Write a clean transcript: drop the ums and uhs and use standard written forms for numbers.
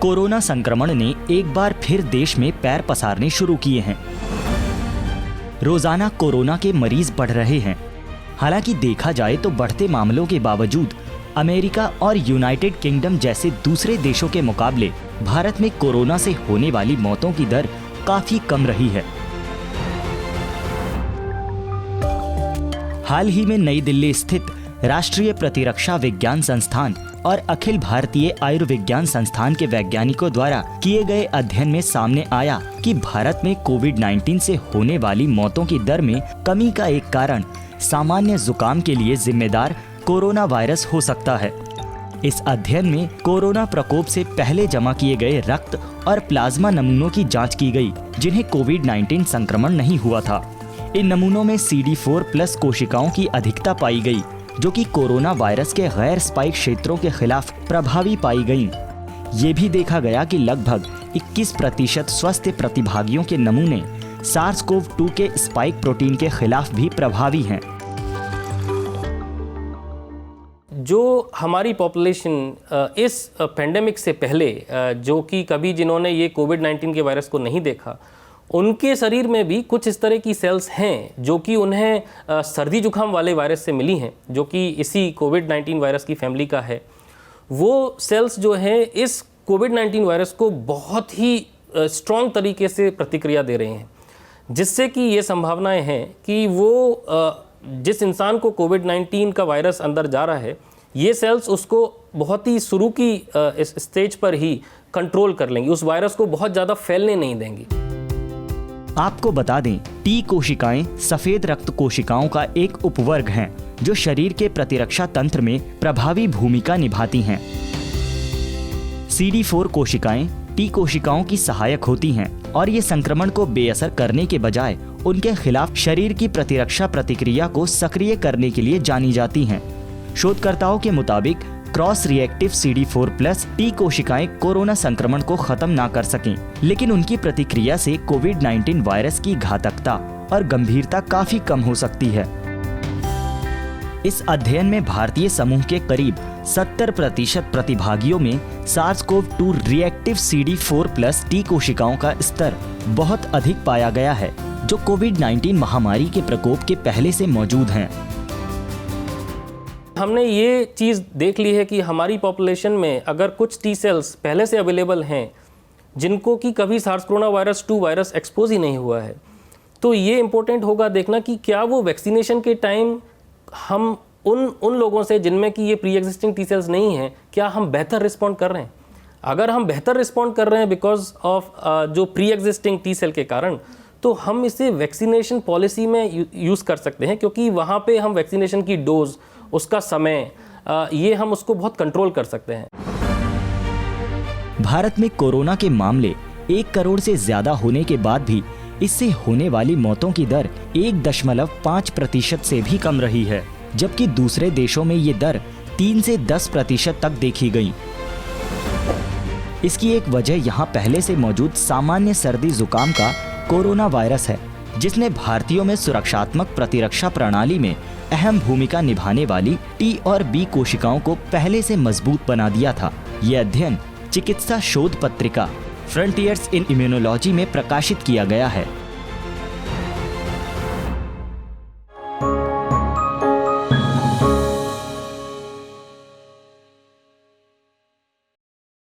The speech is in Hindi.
कोरोना संक्रमण ने एक बार फिर देश में पैर पसारने शुरू किए हैं। रोजाना कोरोना के मरीज बढ़ रहे हैं। हालांकि देखा जाए तो बढ़ते मामलों के बावजूद अमेरिका और यूनाइटेड किंगडम जैसे दूसरे देशों के मुकाबले भारत में कोरोना से होने वाली मौतों की दर काफी कम रही है। हाल ही में नई दिल्ली स्थित राष्ट्रीय प्रतिरक्षा विज्ञान संस्थान और अखिल भारतीय आयुर्विज्ञान संस्थान के वैज्ञानिकों द्वारा किए गए अध्ययन में सामने आया कि भारत में कोविड-19 से होने वाली मौतों की दर में कमी का एक कारण सामान्य जुकाम के लिए जिम्मेदार कोरोना वायरस हो सकता है। इस अध्ययन में कोरोना प्रकोप से पहले जमा किए गए रक्त और प्लाज्मा नमूनों की जांच की गई, जिन्हें कोविड-19 संक्रमण नहीं हुआ था। इन नमूनों में CD4+ कोशिकाओं की अधिकता पाई गई, जो कि कोरोना वायरस के गैर स्पाइक क्षेत्रों के खिलाफ प्रभावी पाई गईं। ये भी देखा गया कि लगभग 21% स्वस्थ प्रतिभागियों के नमूने SARS-CoV-2 के स्पाइक प्रोटीन के खिलाफ भी प्रभावी हैं। जो हमारी पॉपुलेशन इस पेंडेमिक से पहले जो कि कभी जिन्होंने ये कोविड-19 के वायरस को नहीं देखा, उनके शरीर में भी कुछ इस तरह की सेल्स हैं जो कि उन्हें सर्दी जुकाम वाले वायरस से मिली हैं, जो कि इसी कोविड-19 वायरस की फैमिली का है। वो सेल्स जो हैं इस कोविड-19 वायरस को बहुत ही स्ट्रॉन्ग तरीके से प्रतिक्रिया दे रहे हैं, जिससे कि ये संभावनाएं हैं कि वो जिस इंसान को कोविड-19 का वायरस अंदर जा रहा है, ये सेल्स उसको बहुत ही शुरू की इस स्टेज पर ही कंट्रोल कर लेंगी, उस वायरस को बहुत ज़्यादा फैलने नहीं देंगी। आपको बता दें, टी कोशिकाएं सफेद रक्त कोशिकाओं का एक उपवर्ग हैं, जो शरीर के प्रतिरक्षा तंत्र में प्रभावी भूमिका निभाती हैं। CD4 कोशिकाएं टी कोशिकाओं की सहायक होती हैं और ये संक्रमण को बेअसर करने के बजाय उनके खिलाफ शरीर की प्रतिरक्षा प्रतिक्रिया को सक्रिय करने के लिए जानी जाती हैं। शोधकर्ताओं के मुताबिक क्रॉस रिएक्टिव CD4+ टी कोशिकाएं कोरोना संक्रमण को खत्म ना कर सकें, लेकिन उनकी प्रतिक्रिया से कोविड-19 वायरस की घातकता और गंभीरता काफी कम हो सकती है। इस अध्ययन में भारतीय समूह के करीब 70% प्रतिभागियों में SARS-CoV-2 रिएक्टिव CD4+ टी कोशिकाओं का स्तर बहुत अधिक पाया गया है, जो कोविड-19 महामारी के प्रकोप के पहले से मौजूद हैं। हमने ये चीज़ देख ली है कि हमारी पॉपुलेशन में अगर कुछ टी सेल्स पहले से अवेलेबल हैं, जिनको कि कभी SARS-CoV-2 वायरस एक्सपोज ही नहीं हुआ है, तो ये इम्पोर्टेंट होगा देखना कि क्या वो वैक्सीनेशन के टाइम हम उन लोगों से जिनमें कि ये प्री एग्जिस्टिंग टी सेल्स नहीं हैं, क्या हम बेहतर रिस्पॉन्ड कर रहे हैं। अगर हम बेहतर रिस्पॉन्ड कर रहे हैं बिकॉज ऑफ जो प्री एग्जिस्टिंग टी सेल के कारण, तो हम इसे वैक्सीनेशन पॉलिसी में यूज़ कर सकते हैं, क्योंकि वहाँ पे हम वैक्सीनेशन की डोज, उसका समय, ये हम उसको बहुत कंट्रोल कर सकते हैं। भारत में कोरोना के मामले 1 करोड़ से ज्यादा होने के बाद भी इससे होने वाली मौतों की दर 1.5% से भी कम रही है, जबकि दूसरे देशों में ये दर 3 से 10% तक देखी गई। इसकी एक वजह यहाँ पहले से मौजूद सामान्य सर्दी जुकाम का कोरोना वायरस है, जिसने भारतीयों में सुरक्षात्मक प्रतिरक्षा प्रणाली में अहम भूमिका निभाने वाली टी और बी कोशिकाओं को पहले से मजबूत बना दिया था। ये अध्ययन चिकित्सा शोध पत्रिका फ्रंटियर्स इन इम्यूनोलॉजी में प्रकाशित किया गया है।